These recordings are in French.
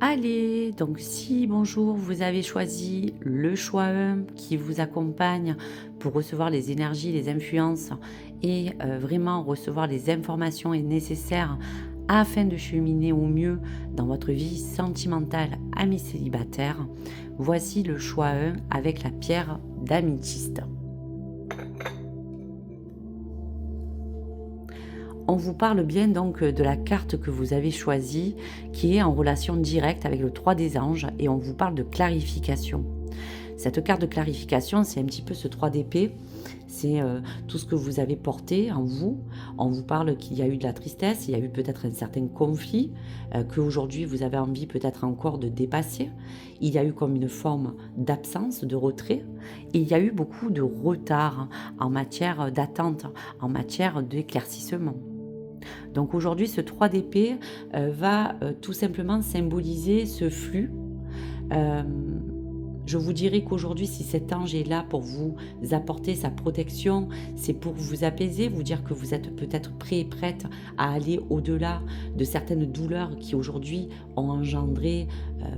Allez, donc si bonjour, vous avez choisi le choix 1 qui vous accompagne pour recevoir les énergies, les influences et vraiment recevoir les informations nécessaires afin de cheminer au mieux dans votre vie sentimentale ami célibataire, voici le choix 1 avec la pierre d'améthyste. On vous parle bien donc de la carte que vous avez choisie, qui est en relation directe avec le 3 des anges, et on vous parle de clarification. Cette carte de clarification, c'est un petit peu ce 3 d'épée, c'est tout ce que vous avez porté en vous. On vous parle qu'il y a eu de la tristesse, il y a eu peut-être un certain conflit, qu'aujourd'hui vous avez envie peut-être encore de dépasser. Il y a eu comme une forme d'absence, de retrait. Il y a eu beaucoup de retard en matière d'attente, en matière d'éclaircissement. Donc aujourd'hui, ce 3 d'épée va tout simplement symboliser ce flux. Euh, je vous dirais qu'aujourd'hui, si cet ange est là pour vous apporter sa protection, c'est pour vous apaiser, vous dire que vous êtes peut-être prêt et prête à aller au-delà de certaines douleurs qui aujourd'hui ont engendré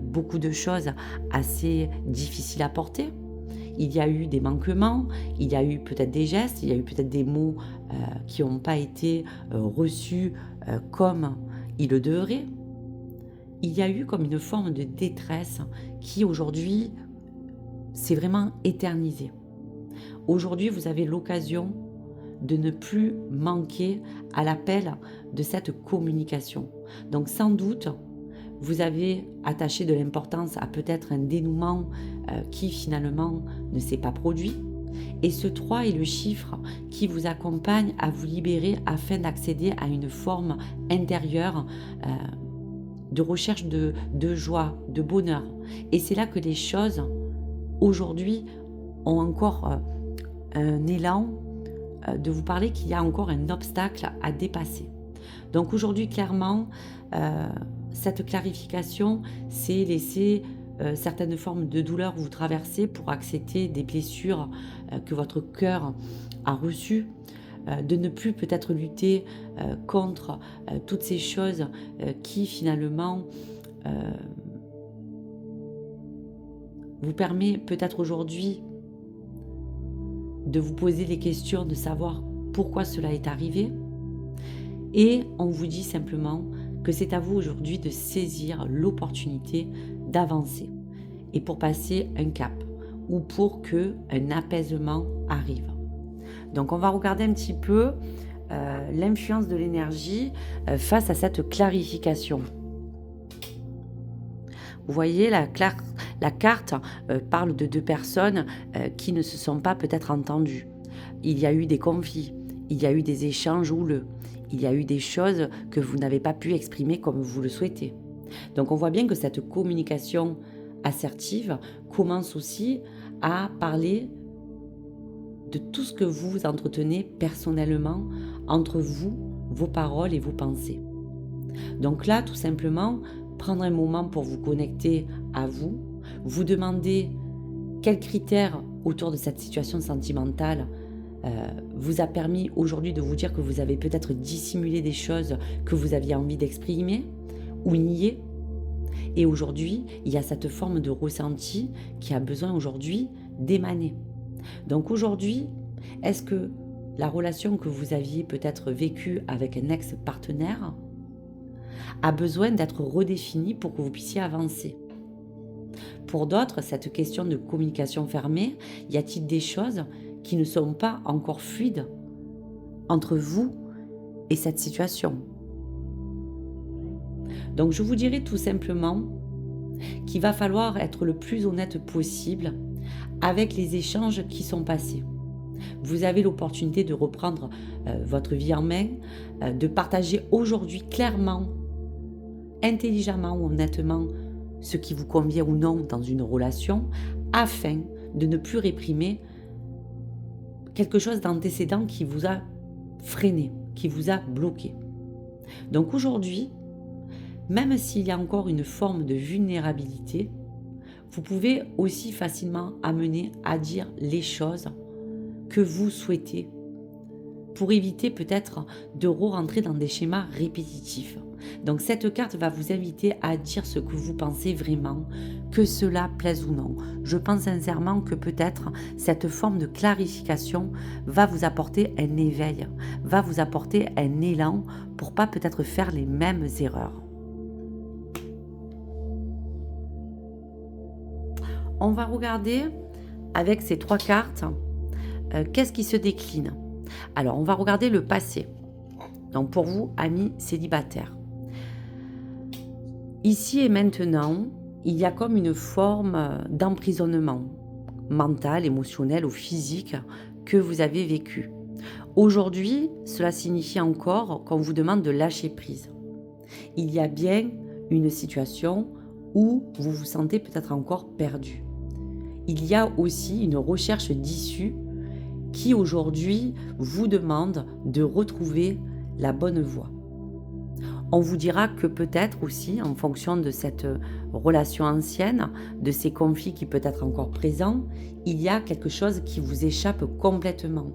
beaucoup de choses assez difficiles à porter. Il y a eu des manquements, il y a eu peut-être des gestes, il y a eu peut-être des mots qui n'ont pas été reçus comme il le devrait. Il y a eu comme une forme de détresse qui aujourd'hui s'est vraiment éternisée. Aujourd'hui, vous avez l'occasion de ne plus manquer à l'appel de cette communication. Donc sans doute, vous avez attaché de l'importance à peut-être un dénouement qui finalement ne s'est pas produit. Et ce 3 est le chiffre qui vous accompagne à vous libérer afin d'accéder à une forme intérieure de recherche de joie, de bonheur. Et c'est là que les choses, aujourd'hui, ont encore un élan de vous parler qu'il y a encore un obstacle à dépasser. Donc aujourd'hui, clairement, cette clarification, c'est laisser certaines formes de douleur vous traverser pour accepter des blessures que votre cœur a reçues, de ne plus peut-être lutter contre toutes ces choses qui finalement vous permet peut-être aujourd'hui de vous poser les questions, de savoir pourquoi cela est arrivé. Et on vous dit simplement que c'est à vous aujourd'hui de saisir l'opportunité d'avancer et pour passer un cap ou pour qu'un apaisement arrive. Donc on va regarder un petit peu l'influence de l'énergie face à cette clarification. Vous voyez, la carte parle de deux personnes qui ne se sont pas peut-être entendues. Il y a eu des conflits, il y a eu des échanges houleux, il y a eu des choses que vous n'avez pas pu exprimer comme vous le souhaitez. Donc on voit bien que cette communication assertive commence aussi à parler de tout ce que vous entretenez personnellement entre vous, vos paroles et vos pensées. Donc là, tout simplement, prendre un moment pour vous connecter à vous, vous demander quels critères autour de cette situation sentimentale vous a permis aujourd'hui de vous dire que vous avez peut-être dissimulé des choses que vous aviez envie d'exprimer ou nier. Et aujourd'hui, il y a cette forme de ressenti qui a besoin aujourd'hui d'émaner. Donc aujourd'hui, est-ce que la relation que vous aviez peut-être vécue avec un ex-partenaire a besoin d'être redéfinie pour que vous puissiez avancer? Pour d'autres, cette question de communication fermée, y a-t-il des choses qui ne sont pas encore fluides entre vous et cette situation? Donc je vous dirais tout simplement qu'il va falloir être le plus honnête possible avec les échanges qui sont passés. Vous avez l'opportunité de reprendre votre vie en main, de partager aujourd'hui clairement, intelligemment ou honnêtement ce qui vous convient ou non dans une relation, afin de ne plus réprimer quelque chose d'antécédent qui vous a freiné, qui vous a bloqué. Donc aujourd'hui, même s'il y a encore une forme de vulnérabilité, vous pouvez aussi facilement amener à dire les choses que vous souhaitez pour éviter peut-être de re-rentrer dans des schémas répétitifs. Donc cette carte va vous inviter à dire ce que vous pensez vraiment, que cela plaise ou non. Je pense sincèrement que peut-être cette forme de clarification va vous apporter un éveil, va vous apporter un élan pour pas peut-être faire les mêmes erreurs. On va regarder avec ces 3 cartes, qu'est-ce qui se décline. Alors, on va regarder le passé. Donc, pour vous, amis célibataires. Ici et maintenant, il y a comme une forme d'emprisonnement mental, émotionnel ou physique que vous avez vécu. Aujourd'hui, cela signifie encore qu'on vous demande de lâcher prise. Il y a bien une situation où vous vous sentez peut-être encore perdu. Il y a aussi une recherche d'issue qui aujourd'hui vous demande de retrouver la bonne voie. On vous dira que peut-être aussi, en fonction de cette relation ancienne, de ces conflits qui peut être encore présents, il y a quelque chose qui vous échappe complètement.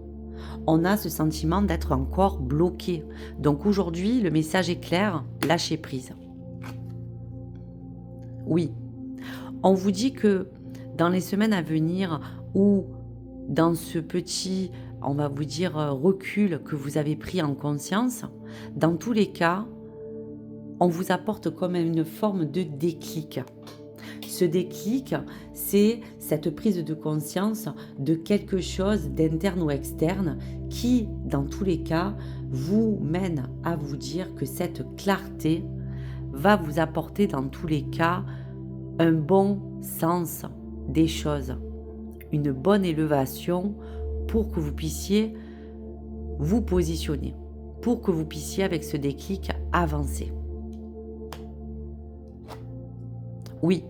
On a ce sentiment d'être encore bloqué. Donc aujourd'hui, le message est clair, lâchez prise. Oui, on vous dit que dans les semaines à venir ou dans ce petit, on va vous dire, recul que vous avez pris en conscience, dans tous les cas, on vous apporte comme une forme de déclic. Ce déclic, c'est cette prise de conscience de quelque chose d'interne ou externe qui, dans tous les cas, vous mène à vous dire que cette clarté va vous apporter dans tous les cas un bon sens des choses, une bonne élévation pour que vous puissiez vous positionner, pour que vous puissiez avec ce déclic avancer. Oui,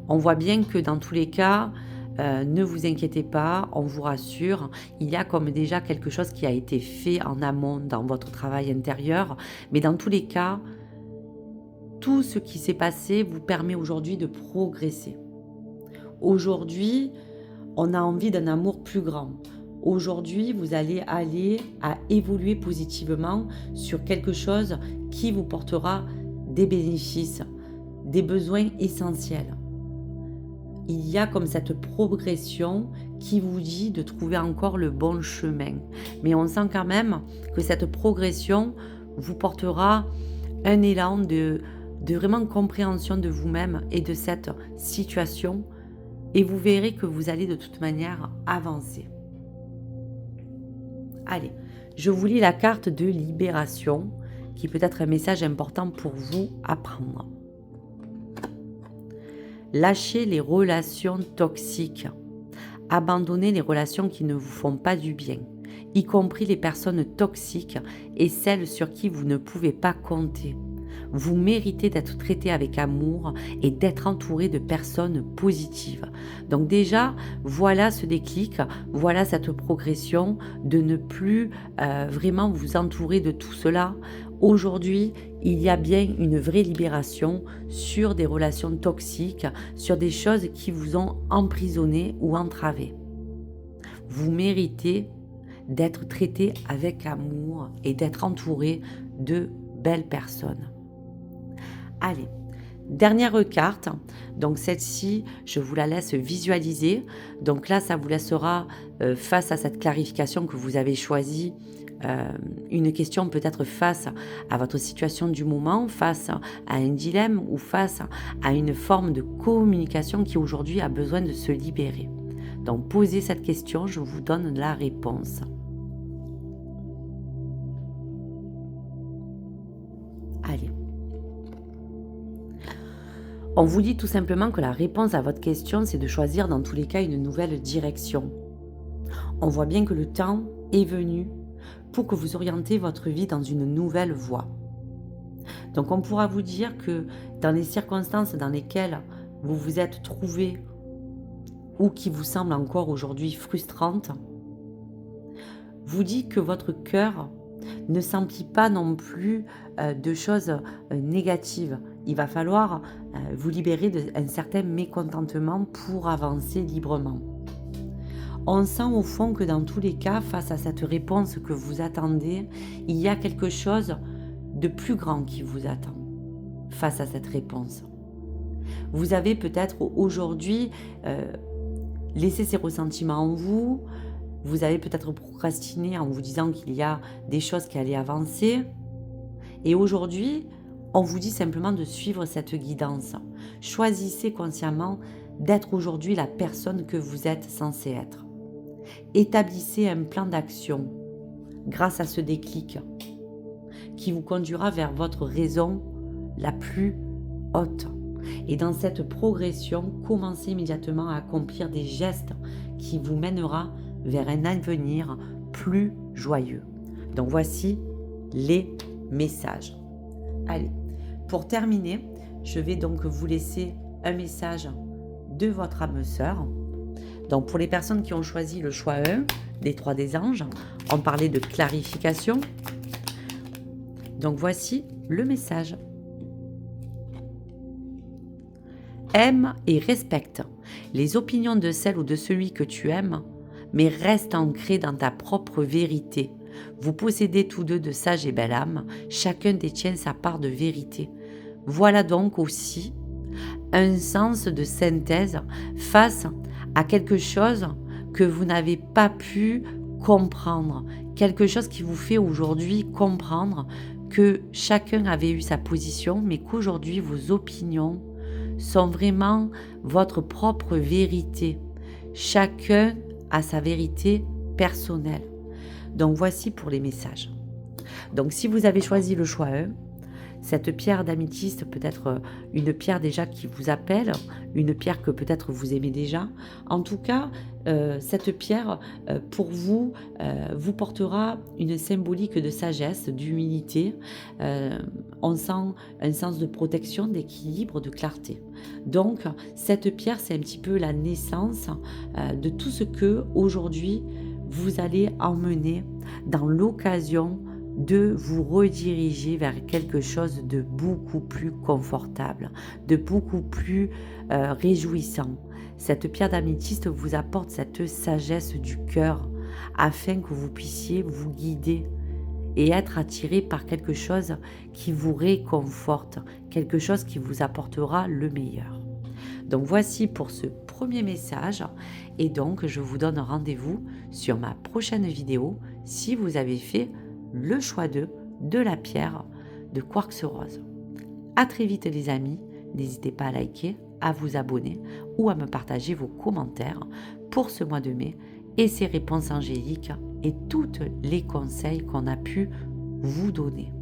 on voit bien que dans tous les cas, ne vous inquiétez pas, on vous rassure, il y a comme déjà quelque chose qui a été fait en amont dans votre travail intérieur, mais dans tous les cas, tout ce qui s'est passé vous permet aujourd'hui de progresser. Aujourd'hui, on a envie d'un amour plus grand. Aujourd'hui, vous allez aller à évoluer positivement sur quelque chose qui vous portera des bénéfices, des besoins essentiels. Il y a comme cette progression qui vous dit de trouver encore le bon chemin. Mais on sent quand même que cette progression vous portera un élan de vraiment compréhension de vous-même et de cette situation. Et vous verrez que vous allez de toute manière avancer. Allez, je vous lis la carte de libération qui peut être un message important pour vous à prendre. Lâchez les relations toxiques. Abandonnez les relations qui ne vous font pas du bien, y compris les personnes toxiques et celles sur qui vous ne pouvez pas compter. Vous méritez d'être traité avec amour et d'être entouré de personnes positives. Donc déjà, voilà ce déclic, voilà cette progression de ne plus vraiment vous entourer de tout cela. Aujourd'hui, il y a bien une vraie libération sur des relations toxiques, sur des choses qui vous ont emprisonné ou entravé. Vous méritez d'être traité avec amour et d'être entouré de belles personnes. Allez, dernière carte, donc celle-ci, je vous la laisse visualiser. Donc là, ça vous laissera, face à cette clarification que vous avez choisie, une question peut-être face à votre situation du moment, face à un dilemme ou face à une forme de communication qui aujourd'hui a besoin de se libérer. Donc posez cette question, je vous donne la réponse. Allez. On vous dit tout simplement que la réponse à votre question, c'est de choisir dans tous les cas une nouvelle direction. On voit bien que le temps est venu pour que vous orientez votre vie dans une nouvelle voie. Donc on pourra vous dire que dans les circonstances dans lesquelles vous vous êtes trouvé ou qui vous semblent encore aujourd'hui frustrantes, vous dit que votre cœur ne s'emplit pas non plus de choses négatives. Il va falloir vous libérer d'un certain mécontentement pour avancer librement. On sent au fond que dans tous les cas, face à cette réponse que vous attendez, il y a quelque chose de plus grand qui vous attend face à cette réponse. Vous avez peut-être aujourd'hui laissé ces ressentiments en vous, vous avez peut-être procrastiné en vous disant qu'il y a des choses qui allaient avancer, et aujourd'hui, on vous dit simplement de suivre cette guidance. Choisissez consciemment d'être aujourd'hui la personne que vous êtes censé être. Établissez un plan d'action grâce à ce déclic qui vous conduira vers votre raison la plus haute. Et dans cette progression, commencez immédiatement à accomplir des gestes qui vous mènera vers un avenir plus joyeux. Donc voici les messages. Allez, pour terminer, je vais donc vous laisser un message de votre âme sœur. Donc pour les personnes qui ont choisi le choix 1 des 3 des anges, on parlait de clarification. Donc voici le message. Aime et respecte les opinions de celle ou de celui que tu aimes, mais reste ancré dans ta propre vérité. Vous possédez tous deux de sage et belle âme, chacun détient sa part de vérité. Voilà donc aussi un sens de synthèse face à quelque chose que vous n'avez pas pu comprendre, quelque chose qui vous fait aujourd'hui comprendre que chacun avait eu sa position, mais qu'aujourd'hui vos opinions sont vraiment votre propre vérité. Chacun a sa vérité personnelle. Donc voici pour les messages. Donc si vous avez choisi le choix 1, cette pierre d'améthyste peut être une pierre déjà qui vous appelle, une pierre que peut-être vous aimez déjà. En tout cas, cette pierre, pour vous, vous portera une symbolique de sagesse, d'humilité. On sent un sens de protection, d'équilibre, de clarté. Donc, cette pierre, c'est un petit peu la naissance de tout ce que, aujourd'hui, vous allez emmener dans l'occasion de vous rediriger vers quelque chose de beaucoup plus confortable, de beaucoup plus réjouissant. Cette pierre d'améthyste vous apporte cette sagesse du cœur afin que vous puissiez vous guider et être attiré par quelque chose qui vous réconforte, quelque chose qui vous apportera le meilleur. Donc voici pour ce premier message et donc je vous donne rendez-vous sur ma prochaine vidéo si vous avez fait le choix de la pierre de quartz rose. À très vite les amis, n'hésitez pas à liker, à vous abonner ou à me partager vos commentaires pour ce mois de mai et ses réponses angéliques et tous les conseils qu'on a pu vous donner.